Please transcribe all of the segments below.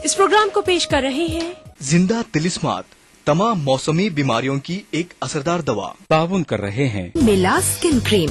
اس programme کو پیش کر رہے ہیں زندہ تلسمات، تمام موسمی بیماریوں کی ایک اثردار دوا تعاون کر رہے ہیں میلا اسکن کریم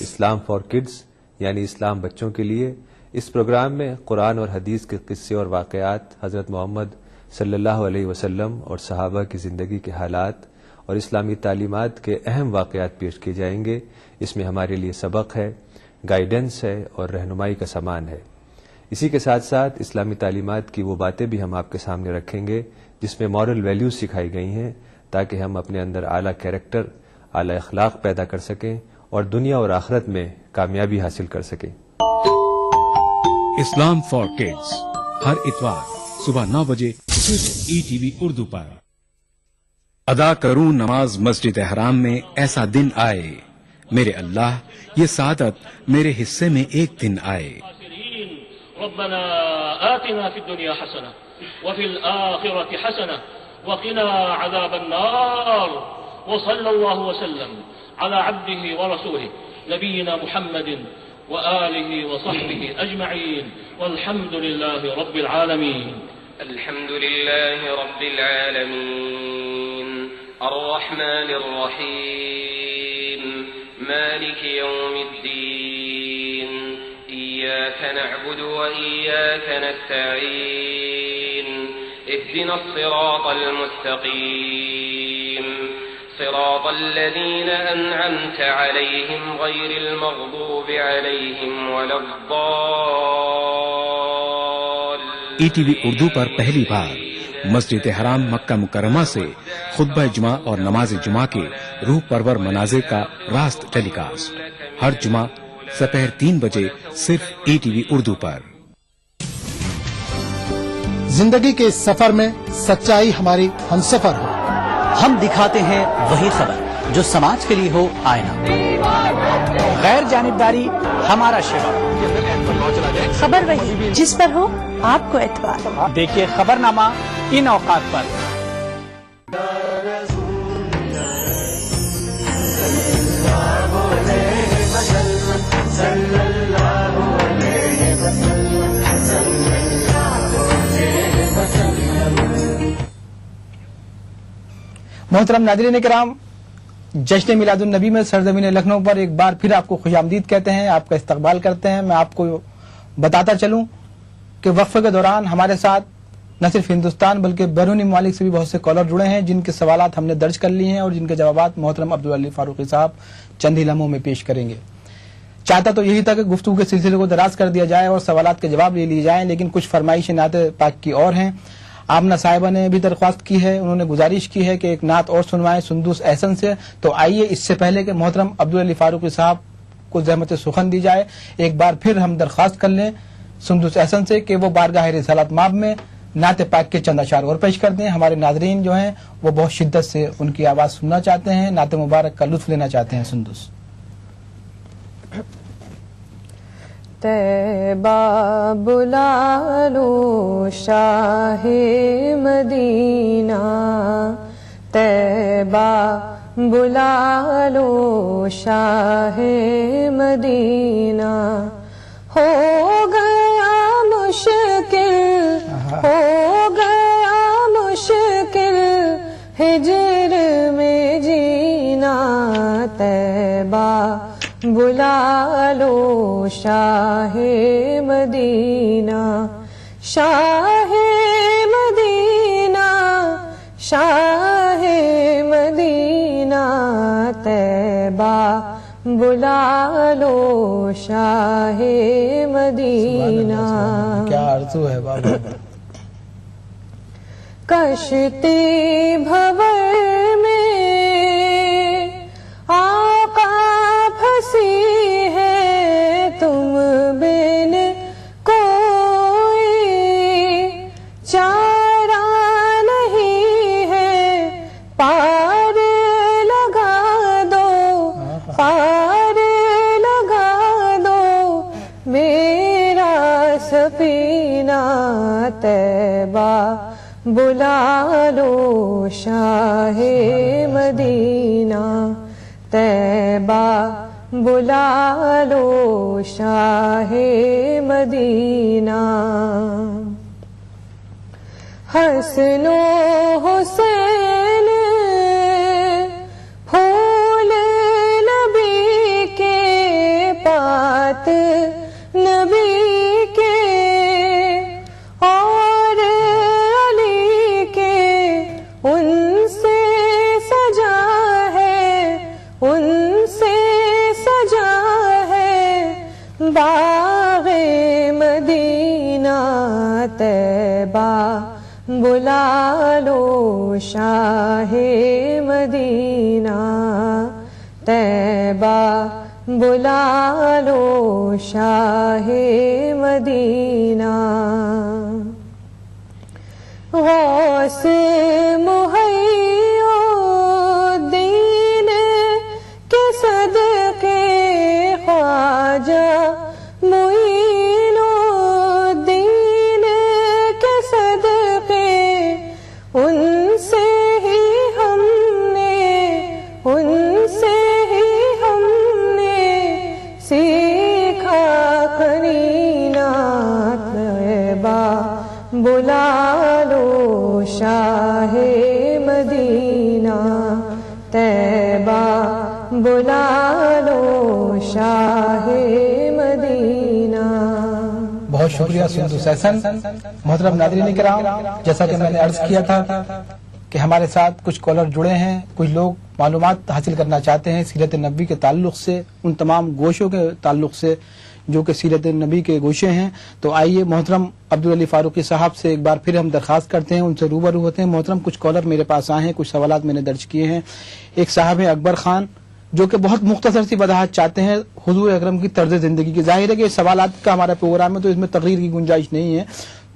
اسلام فار کڈز یعنی اسلام بچوں کے لیے، اس پروگرام میں قرآن اور حدیث کے قصے اور واقعات، حضرت محمد صلی اللہ علیہ وسلم اور صحابہ کی زندگی کے حالات اور اسلامی تعلیمات کے اہم واقعات پیش کیے جائیں گے۔ اس میں ہمارے لیے سبق ہے، گائیڈنس ہے اور رہنمائی کا سامان ہے۔ اسی کے ساتھ ساتھ اسلامی تعلیمات کی وہ باتیں بھی ہم آپ کے سامنے رکھیں گے جس میں مورل ویلیوز سکھائی گئی ہیں، تاکہ ہم اپنے اندر اعلیٰ کیریکٹر، اعلیٰ اخلاق پیدا کر سکیں اور دنیا اور آخرت میں کامیابی حاصل کر سکیں۔ اسلام فار کڈز ہر اتوار صبح 9 بجے صرف ETV اردو پر۔ ادا کروں نماز مسجد حرام میں، ایسا دن آئے میرے اللہ، یہ سعادت میرے حصے میں ایک دن آئے۔ ربنا آتنا في الدنيا حسنة وفي الآخرة حسنة وقنا عذاب النار وصلى الله وسلم على عبده ورسوله نبينا محمد وآله وصحبه أجمعين والحمد لله رب العالمين. الحمد لله رب العالمين الرحمن الرحيم مالك يوم الدين إياك نعبد وإياك نستعين اهدنا الصراط المستقيم صراط الذين أنعمت عليهم غير المغضوب عليهم ولا الضالين۔ ETV اردو پر پہلی بار مسجد حرام مکہ مکرمہ سے خطبہ جمعہ اور نماز جمعہ کے روح پرور مناظر کا راست ٹیلی کاسٹ ہر جمعہ دوپہر 3 بجے صرف ETV اردو پر۔ زندگی کے اس سفر میں سچائی ہماری ہمسفر ہو، ہم دکھاتے ہیں وہی خبر جو سماج کے لیے ہو آئینہ، غیر جانبداری ہمارا شعار، خبر وہی جس پر ہو آپ کو اعتبار۔ دیکھیے خبر نامہ ان اوقات پر۔ محترم ناظرین کرام، جشن میلاد النبی میں سرزمین لکھنؤ پر ایک بار پھر آپ کو خوش آمدید کہتے ہیں، آپ کا استقبال کرتے ہیں۔ میں آپ کو بتاتا چلوں کہ وقفے کے دوران ہمارے ساتھ نہ صرف ہندوستان بلکہ بیرونی ممالک سے بھی بہت سے کالر جڑے ہیں، جن کے سوالات ہم نے درج کر لیے ہیں اور جن کے جوابات محترم عبدالعلی فاروقی صاحب چند ہی لمحوں میں پیش کریں گے۔ چاہتا تو یہی تھا کہ گفتگو کے سلسلے کو دراز کر دیا جائے اور سوالات کے جواب لے لیے جائیں، لیکن کچھ فرمائشیں نعت پاک کی اور ہیں۔ آمنہ صاحبہ نے بھی درخواست کی ہے، انہوں نے گزارش کی ہے کہ ایک نعت اور سنوائیں سندوس احسن سے۔ تو آئیے اس سے پہلے کہ محترم عبدالعلی فاروقی صاحب کو زحمت سخن دی جائے، ایک بار پھر ہم درخواست کر لیں سندوس احسن سے کہ وہ بارگاہ رسالت مآب میں نعت پاک کے چند اشعار اور پیش کر دیں۔ ہمارے ناظرین جو ہیں وہ بہت شدت سے ان کی آواز سننا چاہتے ہیں، نعت مبارک کا لطف لینا چاہتے ہیں۔ سندوس۔ طیبہ بلا لو شاہ مدینہ، طیبہ بلا لو شاہ مدینہ، ہو گیا مشکل ہو گیا مشکل ہجر میں جینا، طیبہ بلا لو شاہ مدینہ، شاہ مدینہ شاہ مدینہ، طیبہ بلا لو شاہ مدینہ۔ کیا آرزو ہے بابا۔ کشتی بھور میں آقا پھنسی ہے، تم بن کوئی چارہ نہیں ہے، پار لگا دو پار لگا دو میرا سفینہ، طیبہ بلا لو شاہ مدینہ طیبہ بلا لو شاہ مدینہ حسن و حسین پھول نبی کے پات نبی کے اور علی کے ان سے سجا ہے ان سے سجا ہے باغ مدینہ طیبہ بلا لو شاہ مدینہ طیبہ بلا لو شاہ مدینہ غوث محی الدین کے صدقے خواجہ معین الدین کے صدقے ان سے ہی ہم نے سیکھا قرینہ طیبہ بلا لو شاہ مدینہ طیبہ بلا لو شاہ مدینہ. بہت شکریہ سندس احسن. محترم ناظرین کرام، جیسا کہ میں نے عرض کیا تھا کہ ہمارے ساتھ کچھ کالر جڑے ہیں، کچھ لوگ معلومات حاصل کرنا چاہتے ہیں سیرت نبی کے تعلق سے، ان تمام گوشوں کے تعلق سے جو کہ سیرت نبی کے گوشے ہیں. تو آئیے محترم عبدالعلی فاروقی صاحب سے ایک بار پھر ہم درخواست کرتے ہیں، ان سے روبرو ہوتے ہیں. محترم کچھ کالر میرے پاس آئے ہیں، کچھ سوالات میں نے درج کیے ہیں. ایک صاحب ہیں اکبر خان جو کہ بہت مختصر سی وضاحت چاہتے ہیں حضور اکرم کی طرز زندگی کی. ظاہر ہے کہ سوالات کا ہمارا پروگرام ہے تو اس میں تقریر کی گنجائش نہیں ہے،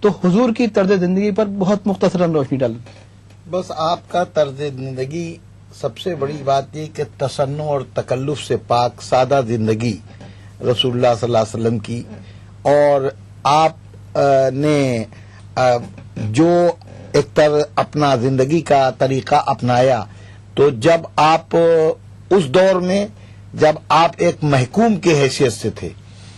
تو حضور کی طرز زندگی پر بہت مختصراً روشنی ڈالیں. بس آپ کا طرز زندگی سب سے بڑی بات یہ کہ تصنع اور تکلف سے پاک سادہ زندگی رسول اللہ صلی اللہ علیہ وسلم کی، اور آپ نے جو ایک اپنا زندگی کا طریقہ اپنایا، تو جب آپ اس دور میں جب آپ ایک محکوم کی حیثیت سے تھے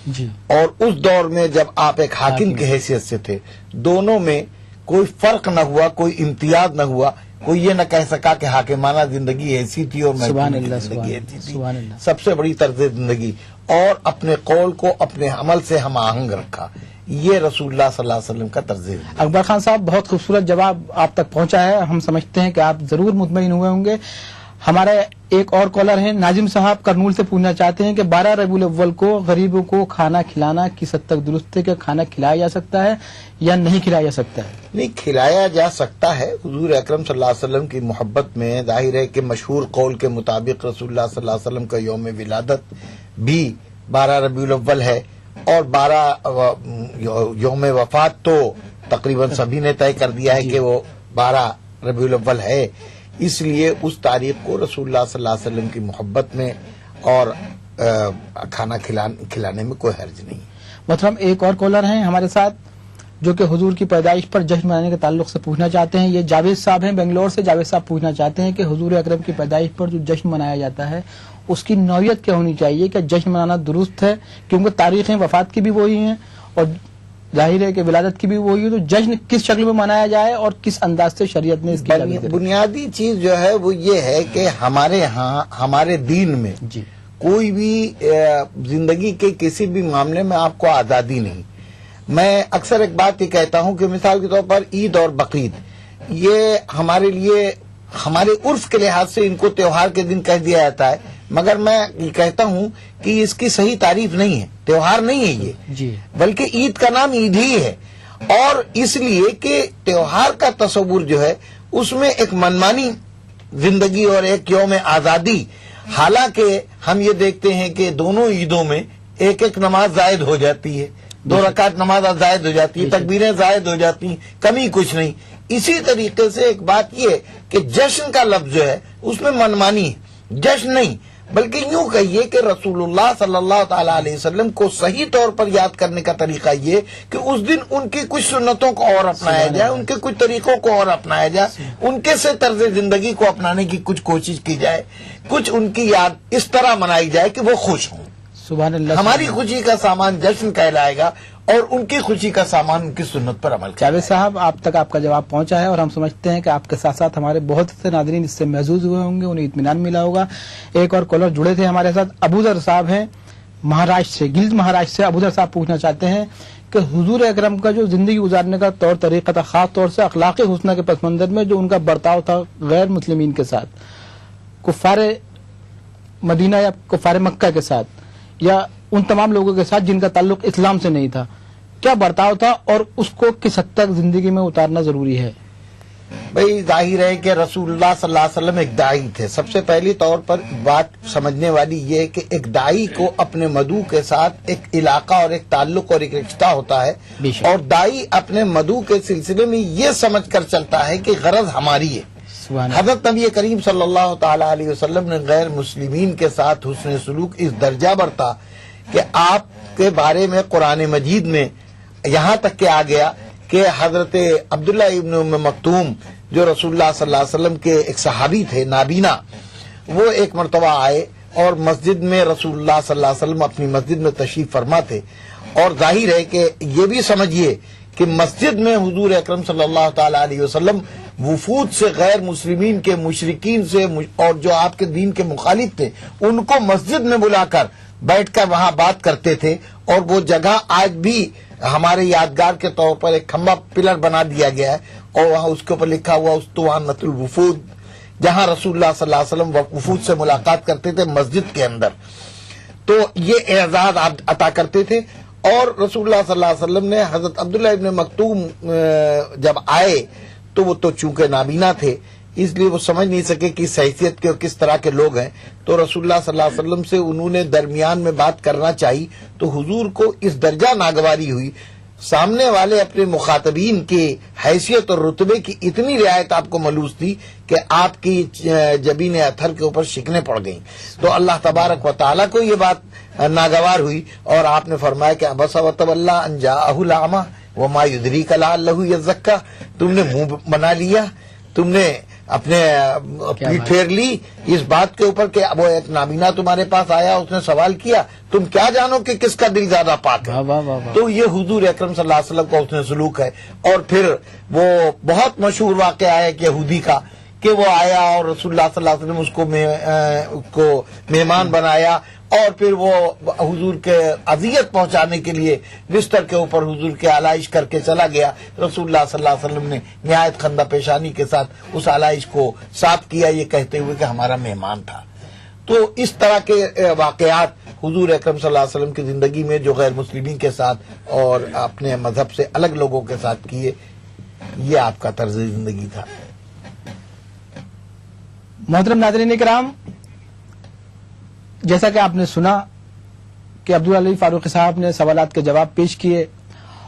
جی، اور اس دور میں جب آپ ایک حاکم کی حیثیت سے تھے، دونوں میں کوئی فرق نہ ہوا، کوئی امتیاز نہ ہوا. کوئی یہ نہ کہہ سکا کہ حاکمانہ زندگی ایسی تھی اور محکوم کی زندگی ایسی تھی. سب سے بڑی طرز زندگی، اور اپنے قول کو اپنے عمل سے ہم آہنگ رکھا. یہ رسول اللہ صلی اللہ علیہ وسلم کا طرز زندگی. اکبر خان صاحب، بہت خوبصورت جواب آپ تک پہنچا ہے. ہم سمجھتے ہیں کہ آپ ضرور مطمئن ہوئے ہوں گے. ہمارے ایک اور کالر ہیں ناظم صاحب کرنول سے، پوچھنا چاہتے ہیں کہ 12 ربیع الاول کو غریبوں کو کھانا کھلانا کس حد تک درست ہے؟ کہ کھانا کھلایا جا سکتا ہے یا نہیں کھلایا جا سکتا ہے؟ نہیں، کھلایا جا سکتا ہے. حضور اکرم صلی اللہ علیہ وسلم کی محبت میں ظاہر ہے کہ مشہور قول کے مطابق رسول اللہ صلی اللہ علیہ وسلم کا یوم ولادت بھی 12 ربیع الاول ہے، اور 12 یوم وفات تو تقریباً سبھی نے طے کر دیا ہے کہ وہ 12 ربیع الاول ہے. اس لیے اس تاریخ کو رسول اللہ صلی اللہ علیہ وسلم کی محبت میں اور کھانا کھلانے میں کوئی حرج نہیں. محترم ایک اور کالر ہیں ہمارے ساتھ جو کہ حضور کی پیدائش پر جشن منانے کے تعلق سے پوچھنا چاہتے ہیں. یہ جاوید صاحب ہیں بنگلور سے. جاوید صاحب پوچھنا چاہتے ہیں کہ حضور اکرم کی پیدائش پر جو جشن منایا جاتا ہے اس کی نوعیت کیا ہونی چاہیے؟ کیا جشن منانا درست ہے؟ کیونکہ تاریخیں وفات کی بھی وہی ہیں اور ظاہر ہے کہ ولادت کی بھی وہی ہے، تو جشن کس شکل میں منایا جائے اور کس انداز سے شریعت نے اس کی بنیادی چیز جو ہے وہ یہ ہے کہ ہمارے ہاں ہمارے دین میں جی کوئی بھی زندگی کے کسی بھی معاملے میں آپ کو آزادی نہیں. میں اکثر ایک بات یہ کہتا ہوں کہ مثال کے طور پر عید اور بقرعید یہ ہمارے لیے ہمارے عرف کے لحاظ سے ان کو تہوار کے دن کہہ دیا جاتا ہے، مگر میں یہ کہتا ہوں کہ اس کی صحیح تعریف نہیں ہے. تہوار نہیں ہے یہ جی، بلکہ عید کا نام عید ہی ہے. اور اس لیے کہ تہوار کا تصور جو ہے اس میں ایک منمانی زندگی اور ایک یوم آزادی، حالانکہ ہم یہ دیکھتے ہیں کہ دونوں عیدوں میں ایک ایک نماز زائد ہو جاتی ہے، 2 رکعت نماز زائد ہو جاتی ہے، تکبیریں زائد ہو جاتی ہیں، کمی کچھ نہیں. اسی طریقے سے ایک بات یہ کہ جشن کا لفظ جو ہے اس میں منمانی ہے، جشن نہیں بلکہ یوں کہیے کہ رسول اللہ صلی اللہ تعالی علیہ وسلم کو صحیح طور پر یاد کرنے کا طریقہ یہ کہ اس دن ان کی کچھ سنتوں کو اور اپنایا جائے، ان کے کچھ طریقوں کو اور اپنایا جائے، ان کے سے طرز زندگی کو اپنانے کی کچھ کوشش کی جائے، کچھ ان کی یاد اس طرح منائی جائے کہ وہ خوش ہوں۔ سبحان اللہ۔ ہماری خوشی کا سامان جشن کہلائے گا اور ان کی خوشی کا سامان ان کی سنت پر عمل کرے۔ جاوید صاحب، آپ تک آپ کا جواب پہنچا ہے اور ہم سمجھتے ہیں کہ آپ کے ساتھ ساتھ ہمارے بہت سے ناظرین اس سے محظوظ ہوئے ہوں گے، انہیں اطمینان ملا ہوگا۔ ایک اور کالر جڑے تھے ہمارے ساتھ، ابوذر صاحب ہیں مہاراشٹر سے، گلد مہاراشٹر سے۔ ابوذر صاحب پوچھنا چاہتے ہیں کہ حضور اکرم کا جو زندگی گزارنے کا طور طریقہ تھا، خاص طور سے اخلاقی حسنہ کے پس منظر میں جو ان کا برتاؤ تھا غیر مسلمین کے ساتھ، کفار مدینہ یا کفار مکہ کے ساتھ، یا ان تمام لوگوں کے ساتھ جن کا تعلق اسلام سے نہیں تھا، کیا برتاؤ تھا اور اس کو کس حد تک زندگی میں اتارنا ضروری ہے؟ بھئی ظاہر ہے کہ رسول اللہ صلی اللہ علیہ وسلم ایک داعی تھے۔ سب سے پہلی طور پر بات سمجھنے والی یہ ہے کہ ایک داعی کو اپنے مدعو کے ساتھ ایک علاقہ اور ایک تعلق اور ایک رشتہ ہوتا ہے، اور داعی اپنے مدعو کے سلسلے میں یہ سمجھ کر چلتا ہے کہ غرض ہماری ہے۔ حضرت نبی کریم صلی اللہ تعالی علیہ وسلم نے غیر مسلمین کے ساتھ حسن سلوک اس درجہ برتا کہ آپ کے بارے میں قرآن مجید میں یہاں تک کہ آ گیا کہ حضرت عبداللہ ابن ام مکتوم جو رسول اللہ صلی اللہ علیہ وسلم کے ایک صحابی تھے، نابینا، وہ ایک مرتبہ آئے اور مسجد میں رسول اللہ صلی اللہ علیہ وسلم اپنی مسجد میں تشریف فرما تھے، اور ظاہر ہے کہ یہ بھی سمجھیے کہ مسجد میں حضور اکرم صلی اللہ تعالی علیہ وسلم وفود سے، غیر مسلمین کے مشرکین سے اور جو آپ کے دین کے مخالف تھے ان کو مسجد میں بلا کر بیٹھ کر وہاں بات کرتے تھے، اور وہ جگہ آج بھی ہمارے یادگار کے طور پر ایک کھمبا پلر بنا دیا گیا ہے، اور وہاں اس کے اوپر لکھا ہوا اسطوانۃ الوفود، جہاں رسول اللہ صلی اللہ علیہ وسلم وفود سے ملاقات کرتے تھے مسجد کے اندر، تو یہ اعزاز عطا کرتے تھے۔ اور رسول اللہ صلی اللہ علیہ وسلم نے حضرت عبداللہ ابن مکتوم جب آئے تو وہ تو چونکہ نابینا تھے، اس لیے وہ سمجھ نہیں سکے کہ اس حیثیت کے اور کس طرح کے لوگ ہیں، تو رسول اللہ صلی اللہ علیہ وسلم سے انہوں نے درمیان میں بات کرنا چاہی، تو حضور کو اس درجہ ناگواری ہوئی، سامنے والے اپنے مخاطبین کی حیثیت اور رتبے کی اتنی رعایت آپ کو ملوث تھی کہ آپ کی جبین اطہر کے اوپر شکنیں پڑ گئیں، تو اللہ تبارک و تعالیٰ کو یہ بات ناگوار ہوئی، اور آپ نے فرمایا کہ عبس وتولی ان جاءہ الاعمی وما یدریک لعلہ یزکیٰ، تم نے منہ بنا لیا، تم نے اپنے پیٹ پھیر لی اس بات کے اوپر کہ وہ ایک نابینا تمہارے پاس آیا، اس نے سوال کیا، تم کیا جانو کہ کس کا دل زیادہ پاک ہے؟ تو یہ حضور اکرم صلی اللہ علیہ وسلم کا حسن سلوک ہے۔ اور پھر وہ بہت مشہور واقعہ ہے ایک یہودی کا کہ وہ آیا اور رسول اللہ صلی اللہ علیہ وسلم اس کو مہمان بنایا، اور پھر وہ حضور کے اذیت پہنچانے کے لیے بستر کے اوپر حضور کے آلائش کر کے چلا گیا، رسول اللہ صلی اللہ علیہ وسلم نے نہایت خندہ پیشانی کے ساتھ اس آلائش کو صاف کیا، یہ کہتے ہوئے کہ ہمارا مہمان تھا۔ تو اس طرح کے واقعات حضور اکرم صلی اللہ علیہ وسلم کی زندگی میں جو غیر مسلمین کے ساتھ اور اپنے مذہب سے الگ لوگوں کے ساتھ کیے، یہ آپ کا طرز زندگی تھا۔ محترم ناظرین کرام، جیسا کہ آپ نے سنا کہ عبدالعلی فاروقی صاحب نے سوالات کے جواب پیش کیے،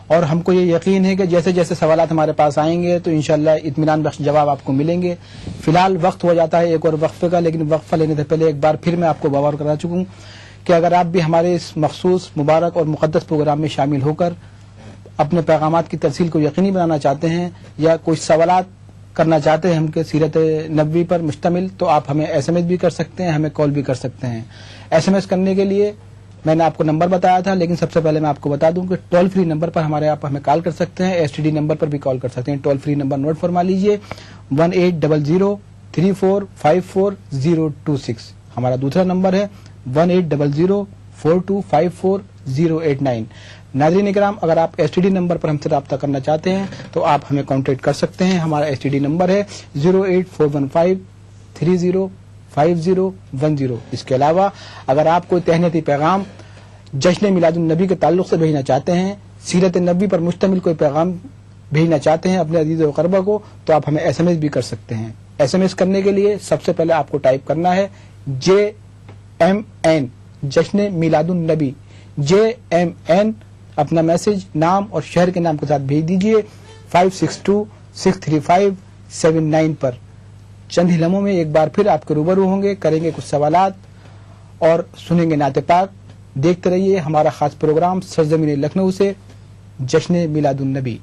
اور ہم کو یہ یقین ہے کہ جیسے جیسے سوالات ہمارے پاس آئیں گے تو انشاءاللہ اطمینان بخش جواب آپ کو ملیں گے۔ فی الحال وقت ہو جاتا ہے ایک اور وقفے کا، لیکن وقفہ لینے سے پہلے ایک بار پھر میں آپ کو باور کرا چکا ہوں کہ اگر آپ بھی ہمارے اس مخصوص مبارک اور مقدس پروگرام میں شامل ہو کر اپنے پیغامات کی ترسیل کو یقینی بنانا چاہتے ہیں یا کچھ سوالات کرنا چاہتے ہیں ہم کے سیرت نبوی پر مشتمل، تو آپ ہمیں ایس ایم ایس بھی کر سکتے ہیں، ہمیں کال بھی کر سکتے ہیں۔ ایس ایم ایس کرنے کے لیے میں نے آپ کو نمبر بتایا تھا، لیکن سب سے پہلے میں آپ کو بتا دوں کہ ٹول فری نمبر پر آپ ہمیں کال کر سکتے ہیں، ایس ٹی ڈی نمبر پر بھی کال کر سکتے ہیں۔ ٹول فری نمبر نوٹ فرما لیجئے 180034544026، ہمارا دوسرا نمبر ہے 180042544089۔ ناظرین اکرام، اگر آپ ایس ٹی ڈی نمبر پر ہم سے رابطہ کرنا چاہتے ہیں تو آپ ہمیں کانٹیکٹ کر سکتے ہیں۔ ہمارا ایس ٹی ڈی نمبر ہے 08415305010۔ اس کے علاوہ اگر آپ کوئی تہنیتی پیغام جشن میلاد النبی کے تعلق سے بھیجنا چاہتے ہیں، سیرت نبوی پر مشتمل کوئی پیغام بھیجنا چاہتے ہیں اپنے عزیز و اقربا کو، تو آپ ہمیں ایس ایم ایس بھی کر سکتے ہیں۔ ایس ایم ایس کرنے کے لیے سب سے پہلے آپ کو ٹائپ کرنا ہے JMN، جشن میلاد النبی، JMN، اپنا میسج نام اور شہر کے نام کے ساتھ بھیج دیجئے 56263579 پر۔ چند ہی لمحوں میں ایک بار پھر آپ کے روبرو ہوں گے، کریں گے کچھ سوالات اور سنیں گے نعت پاک. دیکھتے رہیے ہمارا خاص پروگرام سرزمین لکھنؤ سے جشن میلاد النبی.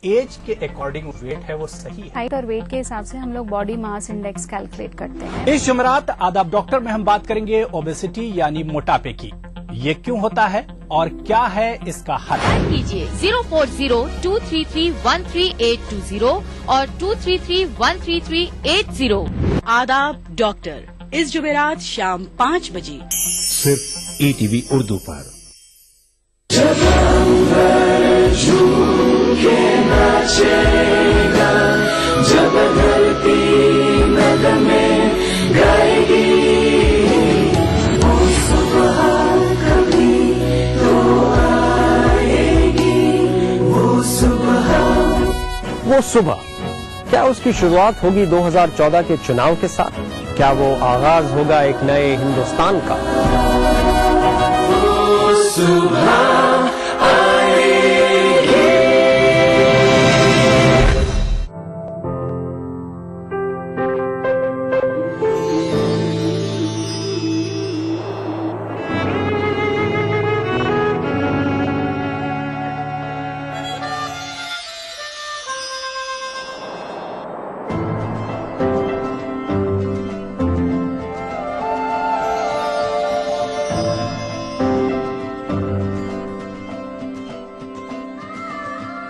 ایج کے اکارڈنگ ویٹ ہے وہ صحیح ہے. ہائٹ اور ویٹ کے حساب سے ہم لوگ باڈی ماس انڈیکس کیلکولیٹ کرتے ہیں. اس جمعرات آداب ڈاکٹر میں ہم بات کریں گے اوبیسٹی یعنی موٹاپے کی. یہ کیوں ہوتا ہے اور کیا ہے اس کا حل؟ کیجیے 04023313820 اور 233133880. آداب ڈاکٹر اس جمعرات شام 5 بجے صرف ETV اردو پر. جب دھرتی نغمے گائے گی وہ صبح کبھی تو آئے گی. وہ صبح کیا اس کی شروعات ہوگی 2014 کے چناؤ کے ساتھ؟ کیا وہ آغاز ہوگا ایک نئے ہندوستان کا؟ وہ صبح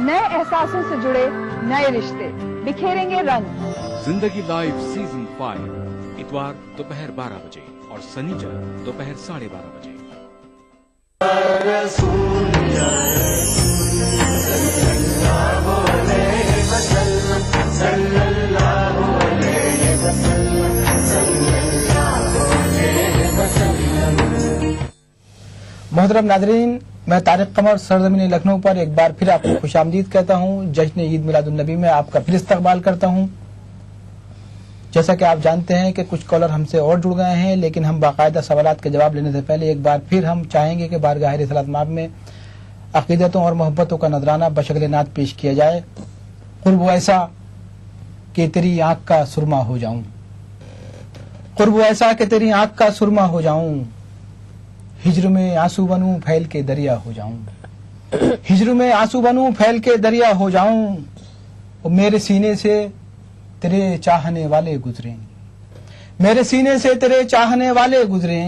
نئے احساسوں سے جڑے نئے رشتے بکھیریں گے رنگ. زندگی لائیو سیزن 5 اتوار دوپہر 12 بجے اور سنیچر دوپہر 12:30 بجے. محترم ناظرین، میں طارق قمر سرزمین لکھنؤ پر ایک بار پھر آپ کو خوش آمدید کہتا ہوں. جشن عید میلاد النبی میں آپ کا پھر استقبال کرتا ہوں. جیسا کہ آپ جانتے ہیں کہ کچھ کالر ہم سے اور جڑ گئے ہیں، لیکن ہم باقاعدہ سوالات کے جواب لینے سے پہلے ایک بار پھر ہم چاہیں گے کہ بارگاہ رسالت مآب میں عقیدتوں اور محبتوں کا نذرانہ بشکل نعت پیش کیا جائے. قرب ایسا کہ تیری آنکھ کا سرما ہو جاؤں، قرب ایسا کہ تیری آنکھ کا سرما ہو جاؤں، ہجر میں آنسو بنوں پھیل کے دریا ہو جاؤں، ہجر میں آنسو بنوں پھیل کے دریا ہو جاؤں، اور میرے سینے سے تیرے چاہنے والے گزرے، میرے سینے سے تیرے چاہنے والے گزرے.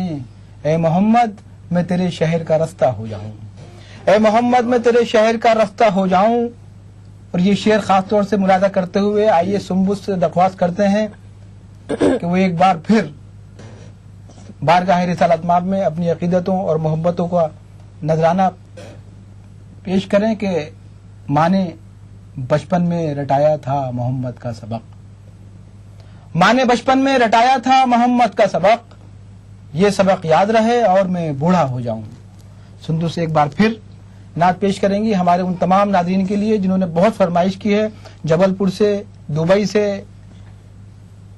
اے محمد میں تیرے شہر کا رستہ ہو جاؤں، اے محمد میں تیرے شہر کا رستہ ہو جاؤں. اور یہ شعر خاص طور سے ملاحظہ کرتے ہوئے آئیے سنبس سے درخواست کرتے ہیں کہ وہ ایک بار پھر بارگاہ رسالت مآب میں اپنی عقیدتوں اور محبتوں کا نذرانہ پیش کریں کہ ماں نے بچپن میں رٹایا تھا محمد کا سبق، ماں نے بچپن میں رٹایا تھا محمد کا سبق، یہ سبق یاد رہے اور میں بوڑھا ہو جاؤں. سندو سے ایک بار پھر نعت پیش کریں گی ہمارے ان تمام ناظرین کے لیے جنہوں نے بہت فرمائش کی ہے، جبل پور سے، دبئی سے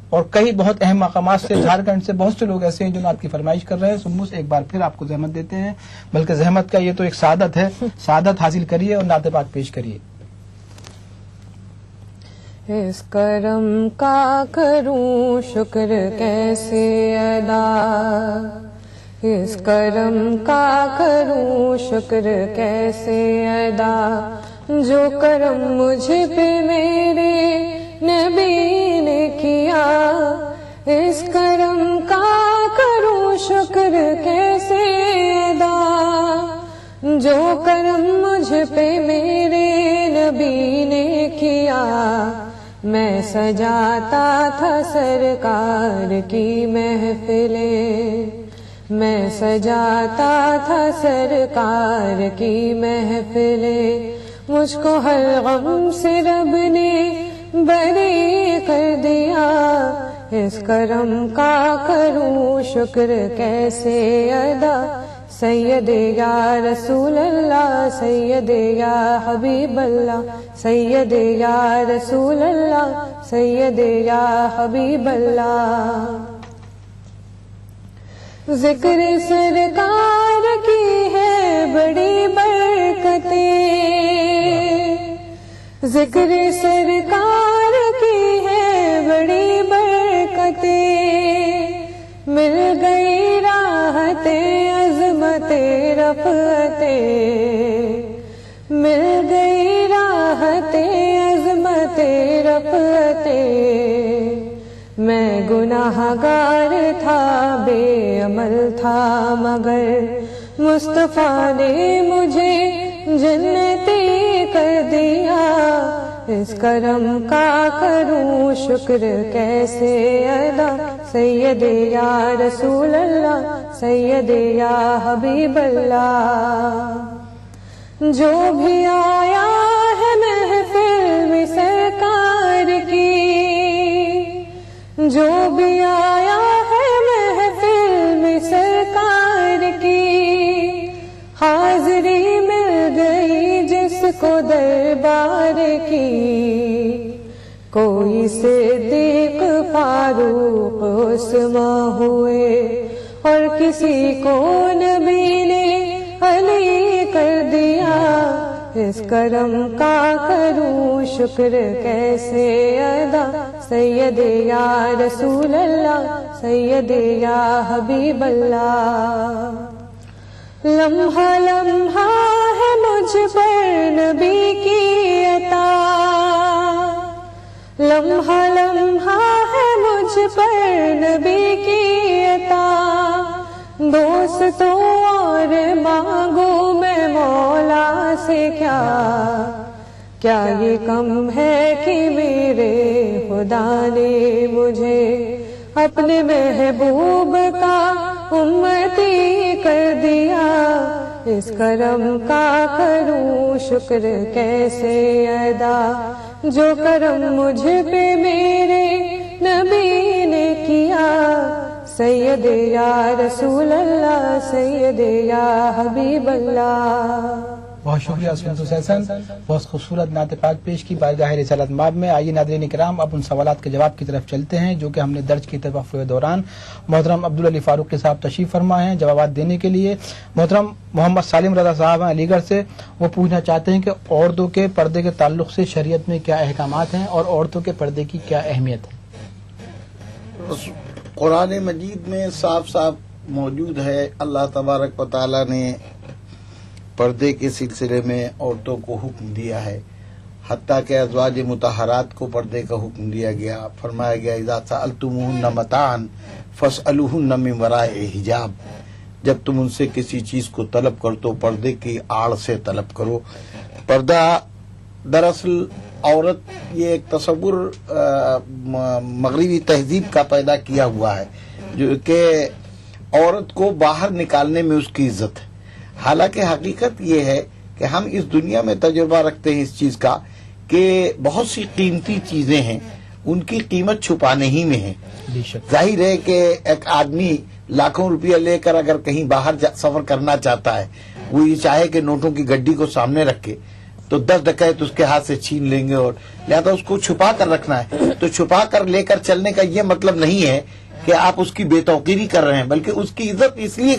اور کئی بہت اہم مقامات سے، جھارکھنڈ سے بہت سے لوگ ایسے ہیں جو نعت کی فرمائش کر رہے ہیں. سمس ایک بار پھر آپ کو زحمت دیتے ہیں، بلکہ زحمت کا یہ تو ایک سعادت ہے، سعادت حاصل کریے اور نعت پاک پیش کریے. اس کرم کا کروں شکر کیسے ادا، اس کرم کا کروں شکر کیسے ادا، جو کرم مجھ پہ میرے نبی نے کیا. اس کرم کا کروں شکر کیسے ادا، جو کرم مجھ پہ میرے نبی نے کیا. میں سجاتا تھا سرکار کی محفلیں، میں سجاتا تھا سرکار کی محفلیں، مجھ کو ہر غم سے رب نے بری کر دیا. اس کرم کا کروں شکر کیسے ادا، سید یا رسول اللہ، سید یا حبیب اللہ، سید یا رسول اللہ، سید یا حبیب اللہ. ذکر سرکار کی ہے بڑی برکتیں، ذکر سرکار کی ہے بڑی برکتیں، مل گئی راحت عظمت رفعت، مل گئی راحت عظمت رفعت، میں گناہگار تھا بے عمل تھا مگر مصطفیٰ نے مجھے جنتی کر دیا، اس کرم کا کروں شکر کیسے ادا، سید یا رسول اللہ سید یا حبیب اللہ، جو بھی آیا ہے محفل میں سرکار کی، جو بھی آیا ہے محفل میں سرکار کی، حاضری مل گئی جس کو دربار کی، کوئی صدیق فاروق عثمان ہوئے اور کسی کو نبی نے علی کر دیا، اس کرم کا کروں شکر کیسے ادا، سید یا رسول اللہ سید یا حبیب اللہ، لمحہ لمحہ ہے مجھ پر نبی کی عطا، لمحہ لمحہ ہے مجھ پر نبی کی عطا، دوستوں اور مانگوں میں مولا سے کیا، کیا یہ کم ہے کہ میرے خدا نے مجھے اپنے محبوب کا امتی کر دیا، اس کرم کا کروں شکر کیسے ادا، جو کرم مجھ پہ میرے نبی نے کیا، سید یا رسول اللہ سید یا حبیب اللہ۔ بہت شکریہ سنت حسین، بہت خوبصورت نعت پاک پیش کی بارگاہ رسالت مآب میں۔ آئیے ناظرین کرام اب ان سوالات کے جواب کی طرف چلتے ہیں جو کہ ہم نے درج کی توقف کے دوران محترم عبدالعلی فاروقی صاحب تشریف فرما ہیں جوابات دینے کے لیے۔ محترم محمد سالم رضا صاحب ہیں علی گڑھ سے، وہ پوچھنا چاہتے ہیں کہ عورتوں کے پردے کے تعلق سے شریعت میں کیا احکامات ہیں اور عورتوں کے پردے کی کیا اہمیت ہے؟ قرآن مجید میں صاف صاف موجود ہے، اللہ تبارک و تعالی نے پردے کے سلسلے میں عورتوں کو حکم دیا ہے، حتیٰ کہ ازواج مطہرات کو پردے کا حکم دیا گیا، فرمایا گیا اذا سألتموہن متاعا فاسألوہن من وراء حجاب، جب تم ان سے کسی چیز کو طلب کرو تو پردے کی آڑ سے طلب کرو۔ پردہ دراصل عورت یہ ایک تصور مغربی تہذیب کا پیدا کیا ہوا ہے جو کہ عورت کو باہر نکالنے میں اس کی عزت ہے، حالانکہ حقیقت یہ ہے کہ ہم اس دنیا میں تجربہ رکھتے ہیں اس چیز کا کہ بہت سی قیمتی چیزیں ہیں، ان کی قیمت چھپانے ہی میں ہے۔ ظاہر ہے کہ ایک آدمی لاکھوں روپیہ لے کر اگر کہیں باہر سفر کرنا چاہتا ہے، وہ یہ چاہے کہ نوٹوں کی گڈی کو سامنے رکھے تو 10 ڈکیت اس کے ہاتھ سے چھین لیں گے، اور لہذا اس کو چھپا کر رکھنا ہے۔ تو چھپا کر لے کر چلنے کا یہ مطلب نہیں ہے کہ آپ اس کی بے توقیری کر رہے ہیں، بلکہ اس کی عزت اس لیے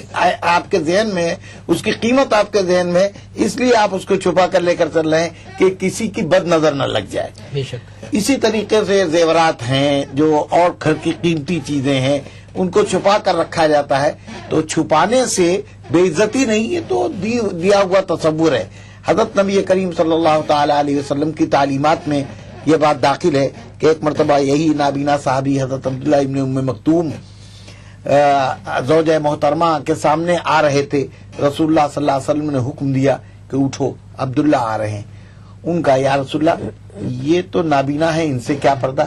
آپ کے ذہن میں ہے، اس کی قیمت آپ کے ذہن میں ہے، اس لیے آپ اس کو چھپا کر لے کر چل رہے ہیں کہ کسی کی بد نظر نہ لگ جائے۔ بے شک اسی طریقے سے زیورات ہیں جو اور گھر کی قیمتی چیزیں ہیں، ان کو چھپا کر رکھا جاتا ہے، تو چھپانے سے بے عزتی نہیں، یہ تو دیا ہوا تصور ہے۔ حضرت نبی کریم صلی اللہ تعالی علیہ وسلم کی تعلیمات میں یہ بات داخل ہے کہ ایک مرتبہ یہی نابینا صحابی حضرت عبداللہ ابن ام مکتوم زوجہ محترمہ کے سامنے آ رہے تھے، رسول اللہ صلی اللہ علیہ وسلم نے حکم دیا کہ اٹھو عبداللہ آ رہے ہیں۔ ان کا یا رسول اللہ یہ تو نابینا ہے، ان سے کیا پردہ؟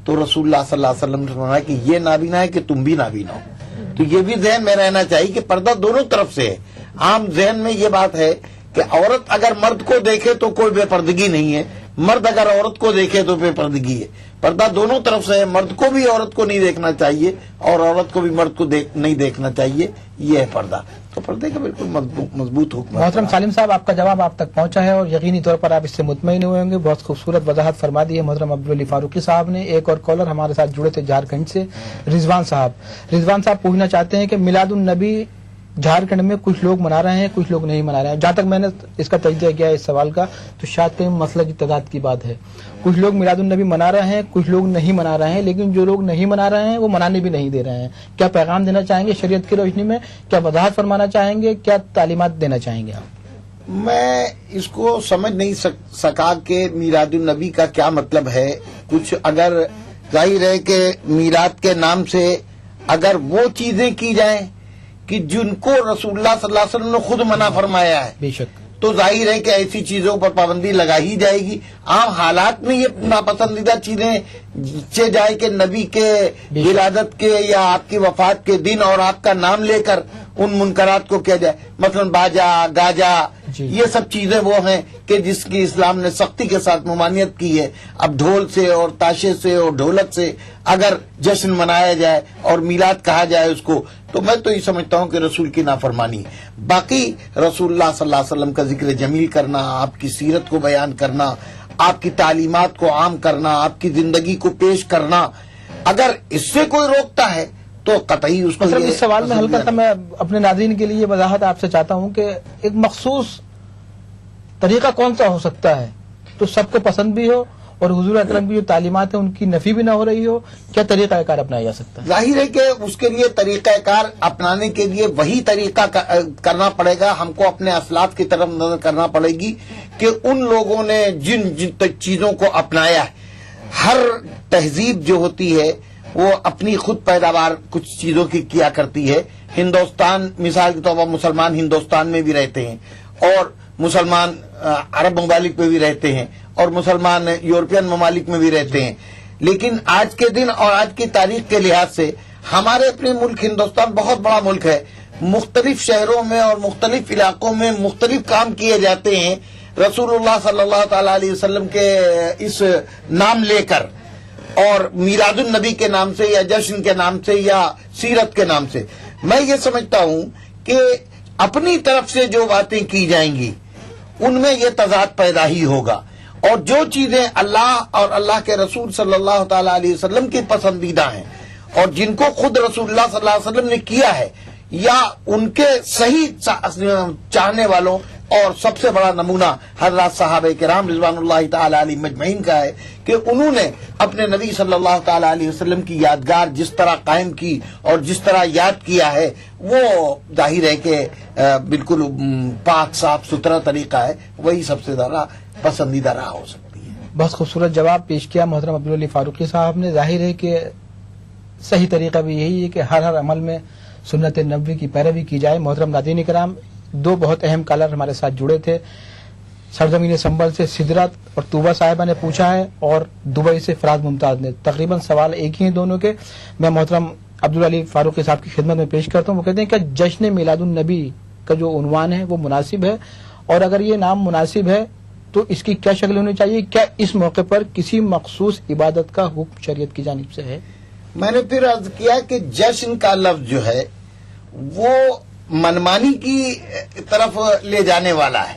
تو رسول اللہ صلی اللہ علیہ وسلم نے فرمایا کہ یہ نابینا ہے کہ تم بھی نابینا ہو۔ تو یہ بھی ذہن میں رہنا چاہیے کہ پردہ دونوں طرف سے ہے۔ عام ذہن میں یہ بات ہے کہ عورت اگر مرد کو دیکھے تو کوئی بے پردگی نہیں ہے، مرد اگر عورت کو دیکھے تو بے پردگی ہے۔ پردہ دونوں طرف سے ہے، مرد کو بھی عورت کو نہیں دیکھنا چاہیے اور عورت کو بھی مرد کو نہیں دیکھنا چاہیے، یہ ہے پردہ۔ تو پردے کا بالکل مضبوط حکم ہے. محترم سالم صاحب، آپ کا جواب آپ تک پہنچا ہے اور یقینی طور پر آپ اس سے مطمئن ہوئے ہوں گے. بہت خوبصورت وضاحت فرما دی ہے محترم عبدالعلی فاروقی صاحب نے. ایک اور کالر ہمارے ساتھ جڑے تھے جھارکھنڈ سے، رضوان صاحب پوچھنا چاہتے ہیں کہ میلاد النبی جھارکھنڈ میں کچھ لوگ منا رہے ہیں، کچھ لوگ نہیں منا رہے ہیں. جہاں تک میں نے اس کا تجزیہ کیا ہے اس سوال کا، تو شاید کہیں مسئلہ کی تضاد کی بات ہے. کچھ لوگ میلاد النبی منا رہے ہیں، کچھ لوگ نہیں منا رہے ہیں، لیکن جو لوگ نہیں منا رہے ہیں وہ منانے بھی نہیں دے رہے ہیں. کیا پیغام دینا چاہیں گے شریعت کی روشنی میں؟ کیا وضاحت فرمانا چاہیں گے؟ کیا تعلیمات دینا چاہیں گے آپ؟ میں اس کو سمجھ نہیں سکا کہ میلاد النبی کا کیا مطلب ہے. کچھ اگر ظاہر ہے کہ میلاد کے نام سے اگر وہ چیزیں کی جائیں کہ جن کو رسول اللہ صلی اللہ علیہ وسلم نے خود منع فرمایا ہے، بے شک، تو ظاہر ہے کہ ایسی چیزوں پر پابندی لگا ہی جائے گی. عام حالات میں یہ ناپسندیدہ چیزیں چے جائے کہ نبی کے ولادت کے یا آپ کی وفات کے دن اور آپ کا نام لے کر ان منکرات کو کیا جائے، مثلا باجا گاجا، یہ سب چیزیں وہ ہیں کہ جس کی اسلام نے سختی کے ساتھ ممانعت کی ہے. اب ڈھول سے اور تاشے سے اور ڈھولک سے اگر جشن منایا جائے اور میلاد کہا جائے اس کو، تو میں تو یہ سمجھتا ہوں کہ رسول کی نافرمانی. باقی رسول اللہ صلی اللہ علیہ وسلم کا ذکر جمیل کرنا، آپ کی سیرت کو بیان کرنا، آپ کی تعلیمات کو عام کرنا، آپ کی زندگی کو پیش کرنا، اگر اس سے کوئی روکتا ہے تو قطعی اس کو. اس سوال میں حل کرتا میں اپنے ناظرین کے لیے وضاحت آپ سے چاہتا ہوں کہ ایک مخصوص طریقہ کون سا ہو سکتا ہے تو سب کو پسند بھی ہو اور حضور اکرم کی جو تعلیمات ہیں ان کی نفی بھی نہ ہو رہی ہو. کیا طریقہ کار اپنایا جا سکتا ہے؟ ظاہر ہے کہ اس کے لیے طریقہ کار اپنانے کے لیے وہی طریقہ کرنا پڑے گا. ہم کو اپنے اسلاف کی طرف نظر کرنا پڑے گی کہ ان لوگوں نے جن چیزوں کو اپنایا ہے. ہر تہذیب جو ہوتی ہے وہ اپنی خود پیداوار کچھ چیزوں کی کیا کرتی ہے. ہندوستان مثال کے طور پر مسلمان ہندوستان میں بھی رہتے ہیں اور مسلمان عرب ممالک میں بھی رہتے ہیں اور مسلمان یورپین ممالک میں بھی رہتے ہیں. لیکن آج کے دن اور آج کی تاریخ کے لحاظ سے ہمارے اپنے ملک ہندوستان بہت بڑا ملک ہے. مختلف شہروں میں اور مختلف علاقوں میں مختلف کام کیے جاتے ہیں رسول اللہ صلی اللہ تعالی علیہ وسلم کے اس نام لے کر، اور میلاد النبی کے نام سے یا جشن کے نام سے یا سیرت کے نام سے. میں یہ سمجھتا ہوں کہ اپنی طرف سے جو باتیں کی جائیں گی ان میں یہ تضاد پیدا ہی ہوگا، اور جو چیزیں اللہ اور اللہ کے رسول صلی اللہ تعالی علیہ وسلم کی پسندیدہ ہیں اور جن کو خود رسول اللہ صلی اللہ علیہ وسلم نے کیا ہے یا ان کے صحیح چاہنے والوں، اور سب سے بڑا نمونہ حضرات صحابہ کرام رضوان اللہ تعالی علیہ مجمعین کا ہے کہ انہوں نے اپنے نبی صلی اللہ تعالی علیہ وسلم کی یادگار جس طرح قائم کی اور جس طرح یاد کیا ہے وہ ظاہر ہے کہ بالکل پاک صاف ستھرا طریقہ ہے، وہی سب سے زیادہ پسندیدہ راہ ہو سکتی ہے. بہت خوبصورت جواب پیش کیا محترم عبدالعلی فاروقی صاحب نے. ظاہر ہے کہ صحیح طریقہ بھی یہی ہے کہ ہر عمل میں سنت نبوی کی پیروی کی جائے. محترم ناظرین کرام، دو بہت اہم کالر ہمارے ساتھ جڑے تھے. سرزمین سنبل سے سدرت اور طوبہ صاحبہ نے پوچھا ہے اور دبئی سے فراز ممتاز نے. تقریباً سوال ایک ہی ہیں دونوں کے. میں محترم عبدالعلی فاروقی صاحب کی خدمت میں پیش کرتا ہوں. وہ کہتے ہیں کہ جشن میلاد النبی کا جو عنوان ہے وہ مناسب ہے، اور اگر یہ نام مناسب ہے تو اس کی کیا شکل ہونی چاہیے؟ کیا اس موقع پر کسی مخصوص عبادت کا حکم شریعت کی جانب سے ہے؟ میں نے پھر عرض کیا کہ جشن کا لفظ جو ہے وہ منمانی کی طرف لے جانے والا ہے.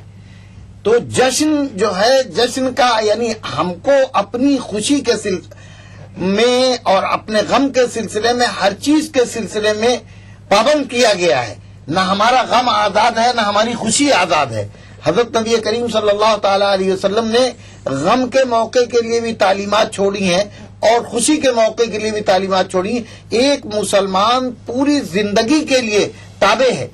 تو جشن جو ہے، جشن کا یعنی ہم کو اپنی خوشی کے سلسلے میں اور اپنے غم کے سلسلے میں ہر چیز کے سلسلے میں پابند کیا گیا ہے. نہ ہمارا غم آزاد ہے نہ ہماری خوشی آزاد ہے. حضرت نبی کریم صلی اللہ تعالی علیہ وسلم نے غم کے موقع کے لیے بھی تعلیمات چھوڑی ہیں اور خوشی کے موقع کے لیے بھی تعلیمات چھوڑی ہیں. ایک مسلمان پوری زندگی کے لیے تابع ہے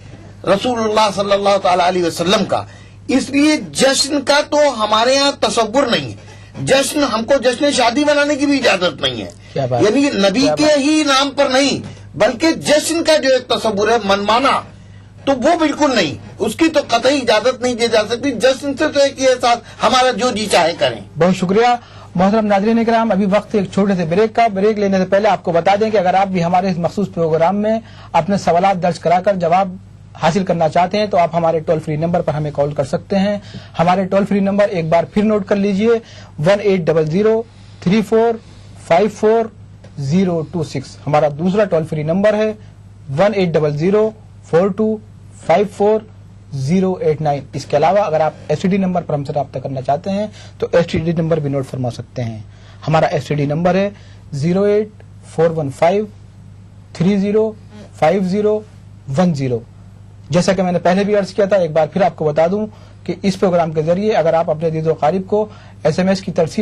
رسول اللہ صلی اللہ تعالی علیہ وسلم کا. اس لیے جشن کا تو ہمارے ہاں تصور نہیں ہے. جشن ہم کو جشن شادی منانے کی بھی اجازت نہیں ہے، یعنی نبی کے ہی نام پر نہیں، بلکہ جشن کا جو ایک تصور ہے منمانا تو وہ بالکل نہیں، اس کی تو قطعی اجازت نہیں دی جا سکتی. جشن سے تو ایک یہ ساتھ ہمارا جو جی چاہے کریں. بہت شکریہ محترم ناظرین کرام. ابھی وقت ایک چھوٹے سے بریک کا. بریک لینے سے پہلے آپ کو بتا دیں کہ اگر آپ بھی ہمارے اس مخصوص پروگرام میں اپنے سوالات درج کرا کر جواب حاصل کرنا چاہتے ہیں تو آپ ہمارے ٹول فری نمبر پر ہمیں کال کر سکتے ہیں. ہمارے ٹول فری نمبر ایک بار پھر نوٹ کر لیجئے 180034542026. ہمارا دوسرا ٹول فری نمبر ہے 180042 548089. اس کے علاوہ اگر آپ STD نمبر پر ہم سے رابطہ کرنا چاہتے ہیں تو STD نمبر بھی نوٹ فرما سکتے ہیں. ہمارا STD نمبر ہے 08415305010. جیسا کہ میں نے پہلے بھی عرض کیا تھا، ایک بار پھر آپ کو بتا دوں کہ اس پروگرام کے ذریعے اگر آپ اپنے عزیز و قریب کو SMS کی ترسیل